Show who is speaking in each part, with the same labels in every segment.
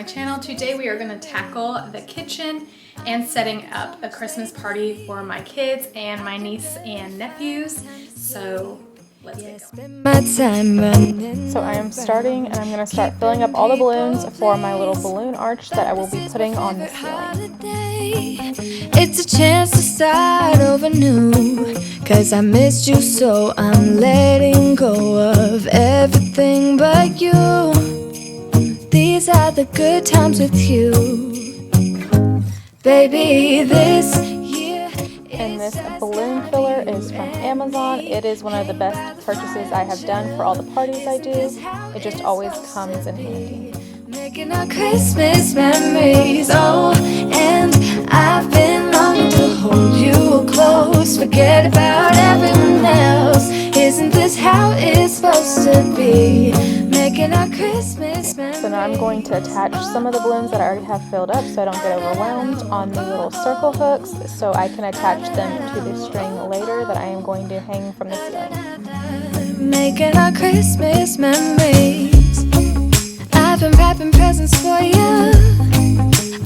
Speaker 1: channel. Today we are going to tackle the kitchen and setting up a Christmas party for my kids and my niece and nephews. So let's get going. So I am starting and I'm going to start filling up all the balloons for my little balloon arch that I will be putting on the ceiling.
Speaker 2: It's a chance to start over new, 'cause I missed you, so I'm letting go of everything but you. These are the good times with you, baby. This year.
Speaker 1: And this balloon filler is from Amazon. It is one of the best purchases I have done for all the parties I do. It just always comes in handy.
Speaker 2: Making our Christmas memories, oh, and I've been longing to hold you close. Forget about everyone else. Isn't this how it's supposed to be? Making our Christmas memories.
Speaker 1: So now I'm going to attach some of the balloons that I already have filled up so I don't get overwhelmed on the little circle hooks, so I can attach them to the string later that I am going to hang from the ceiling.
Speaker 2: Making our Christmas memories. I've been wrapping presents for you.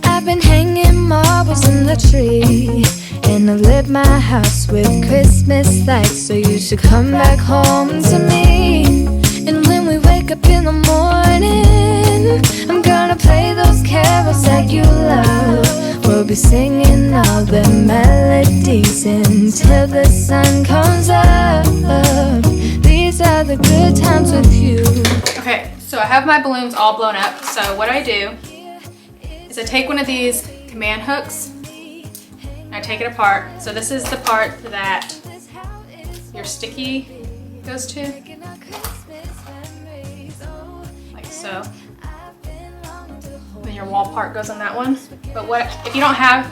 Speaker 2: I've been hanging marbles in the tree, and I've lit my house with Christmas lights, so you should come back home to me. And when we wake up in the morning, I'm gonna play those carols that you love. We'll be singing all the melodies until the sun comes up. These are the good times with you.
Speaker 1: Okay, so I have my balloons all blown up. So what I do is I take one of these command hooks and I take it apart. So this is the part that your sticky goes to, like so. Then your wall part goes on that one. But what if you don't have,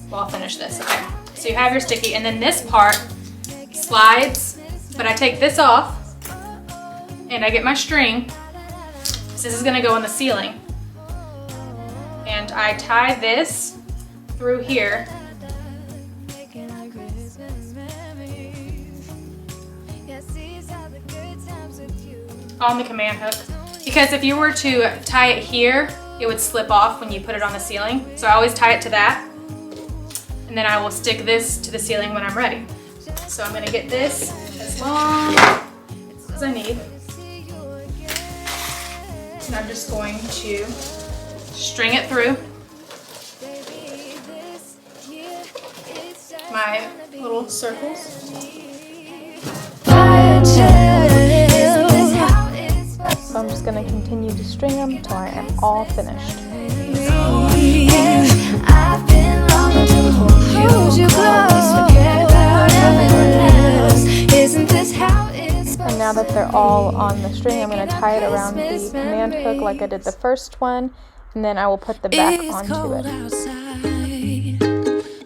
Speaker 1: well, I'll finish this. Okay, so you have your sticky, and then this part slides, but I take this off and I get my string. So this is gonna go on the ceiling, and I tie this through here on the command hook, because if you were to tie it here, it would slip off when you put it on the ceiling. So I always tie it to that, and then I will stick this to the ceiling when I'm ready. So I'm gonna get this as long as I need. And I'm just going to string it through my little circles. So I'm just going to continue to string them until I am all finished.
Speaker 2: I've been longing to hold you close. Forget about everyone else. Isn't this how it's supposed to be?
Speaker 1: And now that they're all on the string, I'm going to tie it around the command hook like I did the first one, and then I will put the back onto it.
Speaker 2: Outside,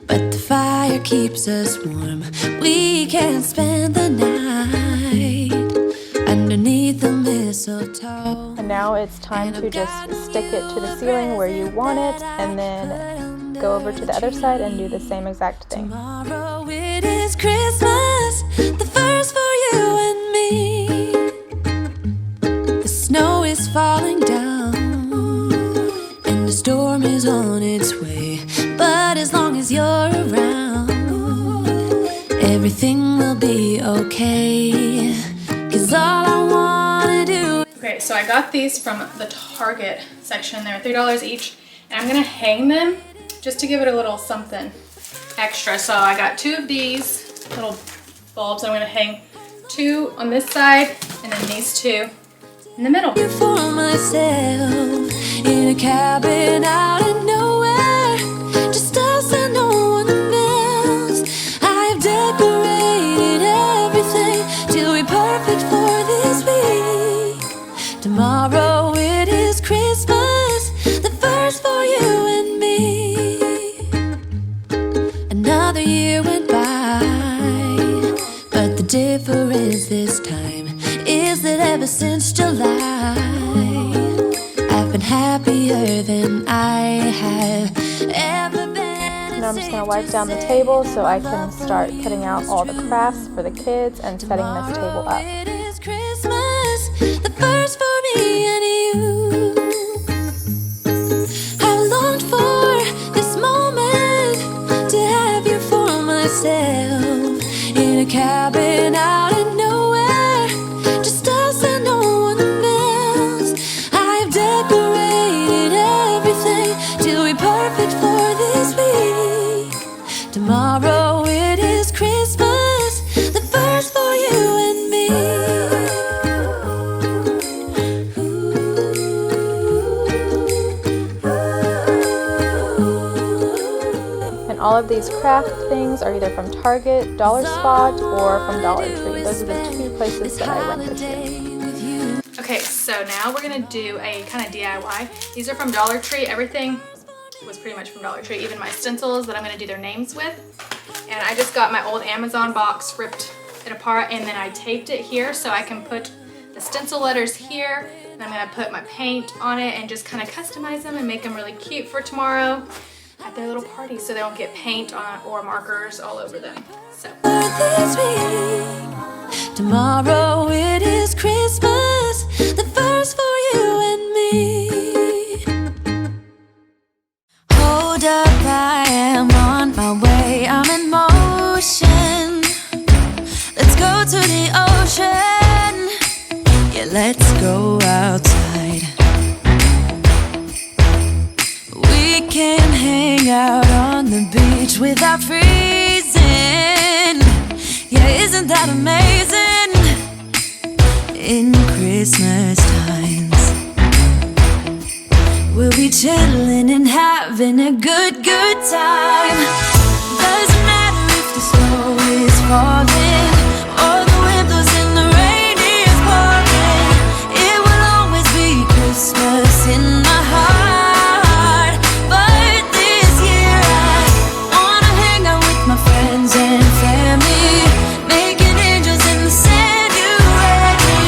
Speaker 2: but the fire keeps us warm. We can spend the night underneath the mistletoe.
Speaker 1: And now it's time to just stick it to the ceiling where you want it, and then go over to the other side and do the same exact thing.
Speaker 2: Tomorrow it is Christmas, the first for you and me. The snow is falling down, and the storm is on its way. But as long as you're around, everything will be okay. 'Cause all I wanna do.
Speaker 1: Okay, so I got these from the Target section. They're $3 each, and I'm gonna hang them just to give it a little something extra. So I got 2 of these little bulbs. I'm gonna hang 2 on this side, and then these 2 in the middle.
Speaker 2: For myself in a cabin out of nowhere, just us and no one else. I've decorated everything till we're perfect for this week. Tomorrow it is Christmas, the first for you and me. Another year went by, but the difference this time is that ever since July, I've been happier than I have ever been.
Speaker 1: Now I'm just going to wipe down the table so I can start putting out all the crafts for the kids and setting this table up.
Speaker 2: It is Christmas, the first for me and you. cabin out in nowhere, just us and no one else. I have decorated everything till we're perfect for this week. Tomorrow it is Christmas, the first for you and me.
Speaker 1: And all of these craft things are either from Target, Dollar Spot, or from Dollar Tree. Those are the two places that I went this year. Okay, so now we're gonna do a kind of DIY. These are from Dollar Tree. Everything was pretty much from Dollar Tree, even my stencils that I'm gonna do their names with. And I just got my old Amazon box, ripped it apart, and then I taped it here so I can put the stencil letters here, and I'm gonna put my paint on it and just kind of customize them and make them really cute for tomorrow at their little party so they don't get paint on or markers all over them. So
Speaker 2: tomorrow it is Christmas, the first for you and me. Hold up, I am on my way, I'm in motion. Let's go to the ocean, yeah, let's go outside. We can hang out on the beach without freezing. Yeah, isn't that amazing? In Christmas times, we'll be chilling and having a good time. Doesn't matter if the snow is falling or the wind blows and the rain is pouring. It will always be Christmas in my heart. But this year I wanna hang out with my friends and family, making angels in the sand, you ready?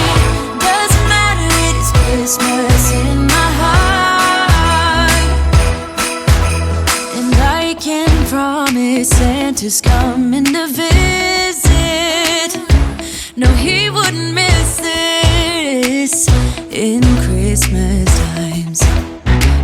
Speaker 2: Doesn't matter, it is Christmas in my heart. And I can promise Santa's coming to visit. No, he wouldn't miss this in Christmas times.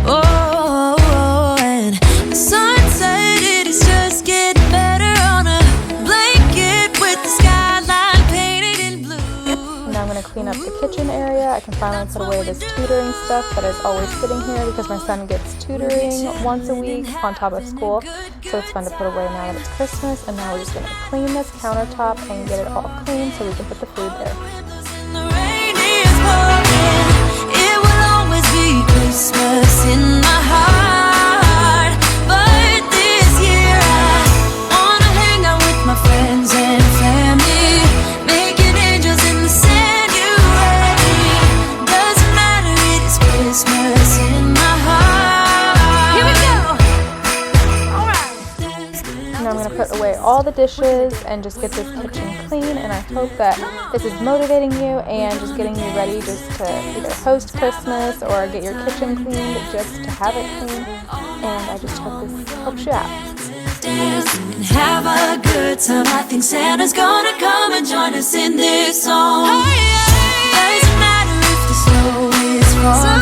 Speaker 2: Oh, and the sun said it is just getting better on a blanket with the skyline painted in blue.
Speaker 1: now I'm going to clean up the kitchen area. I can finally put away this tutoring stuff that is always sitting here because my son gets tutoring once a week on top of school. So it's fun to put away now that it's Christmas. And now we're just going to clean this countertop and get it all clean so we can put the food there.
Speaker 2: It will always be Christmas in my heart. But this year I wanna hang out with my friends and family, making angels in the sand, you ready? Doesn't matter, it is Christmas in my heart. Here we go! Alright.
Speaker 1: Now I'm going to put away all the dishes and just get this kitchen clean, and I hope that this is motivating you and just getting you ready just to either host Christmas or get your kitchen cleaned just to have it clean, and I just hope this helps you out.
Speaker 2: And have a good time. I think Santa's gonna come and join us in this song. Doesn't matter if the snow is falling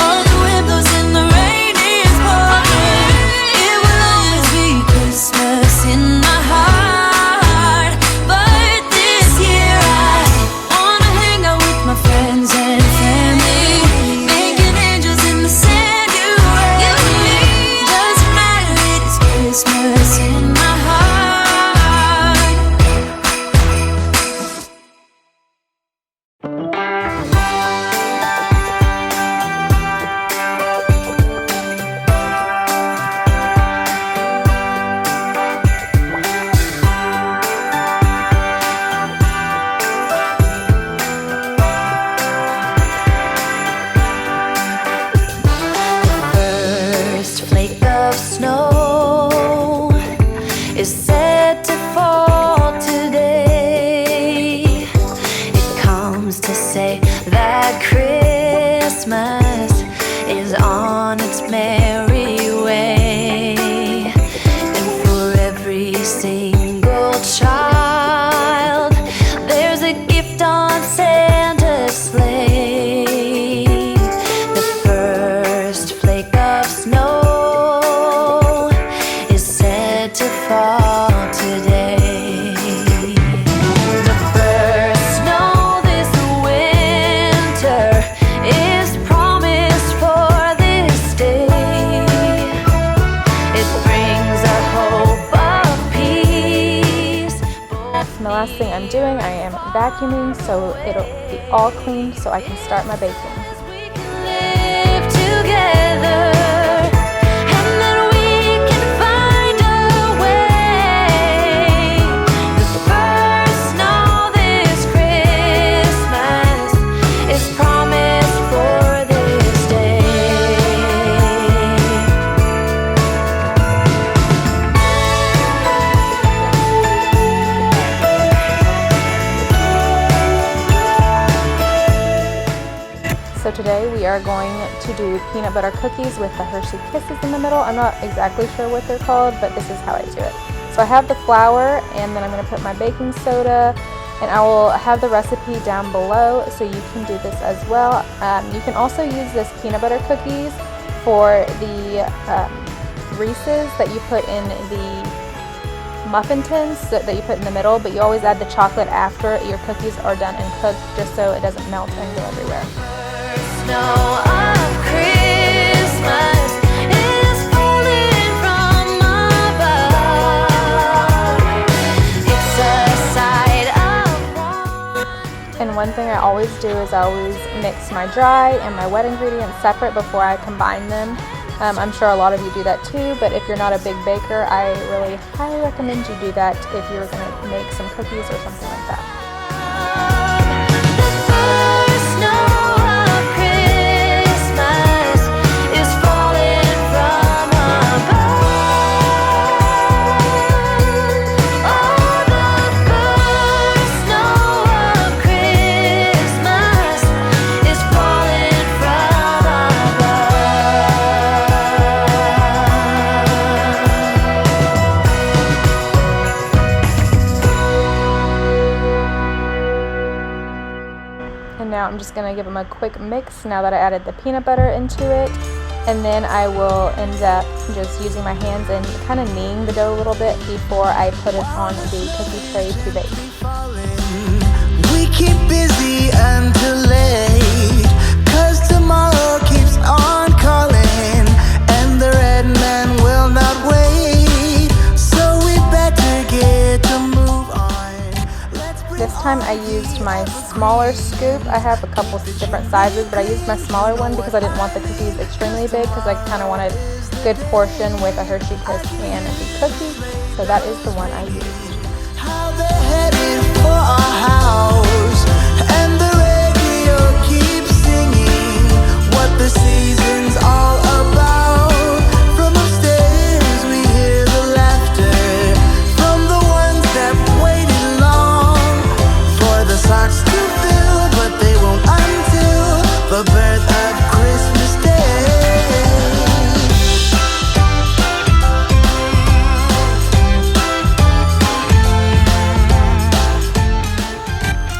Speaker 2: or the wind blows and the rain is pouring. It will always be Christmas in my heart. But this year I wanna hang out with my friends and family, making angels in the sand, you ready? Doesn't matter, it is Christmas in my heart.
Speaker 1: last thing I'm doing, I am vacuuming so it'll be all clean so I can start my baking. So today we are going to do peanut butter cookies with the Hershey Kisses in the middle. I'm not exactly sure what they're called, but this is how I do it. So I have the flour, and then I'm going to put my baking soda, and I will have the recipe down below so you can do this as well. You can also use this peanut butter cookies for the Reese's that you put in the muffin tins that you put in the middle, but you always add the chocolate after your cookies are done and cooked just so it doesn't melt and go everywhere. Snow of Christmas is falling from above. It's a sight of wonder. And one thing I always do is I always mix my dry and my wet ingredients separate before I combine them. I'm sure a lot of you do that too, but if you're not a big baker, I really highly recommend you do that if you're going to make some cookies or something like that. Now I'm just going to give them a quick mix now that I added the peanut butter into it, and then I will end up just using my hands and kind of kneading the dough a little bit before I put it on the cookie tray to bake.
Speaker 3: We keep busy until late, 'cause tomorrow keeps on calling, and the red man will not wait, so we better get to move on.
Speaker 1: This time I used my smaller scoop. I have a couple different sizes, but I used my smaller one because I didn't want the cookies extremely big, because I kind of wanted a good portion with a Hershey Kiss and the cookie. So that is the one I used.
Speaker 3: How they're headed for our house, and the radio keeps singing what the season's all about. From upstairs we hear the laughter from the ones that waited long for the socks to fill, but they won't until the birth of Christmas Day.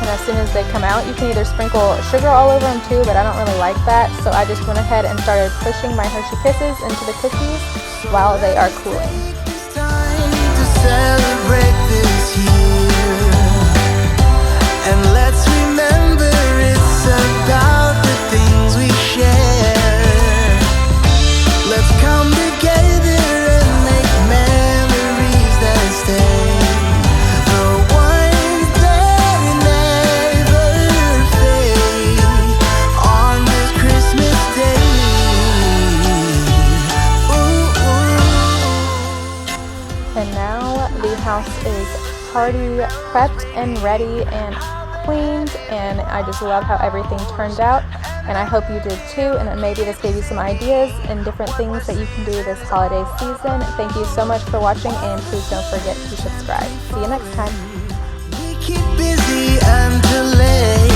Speaker 1: And as soon as they come out, you can either sprinkle sugar all over them too, but I don't really like that, so I just went ahead and started pushing my Hershey Kisses into the cookies while they are cooling.
Speaker 3: It's time to celebrate this year, and let's remember it's about the things we share. Let's come together and make memories that stay, the ones that never fade on this Christmas Day. Ooh, ooh.
Speaker 1: And now the house is party prepped and ready and cleaned, and I just love how everything turned out, and I hope you did too, and that maybe this gave you some ideas and different things that you can do this holiday season. Thank you so much for watching, and please don't forget to subscribe. See you next time.
Speaker 3: We keep busy until late.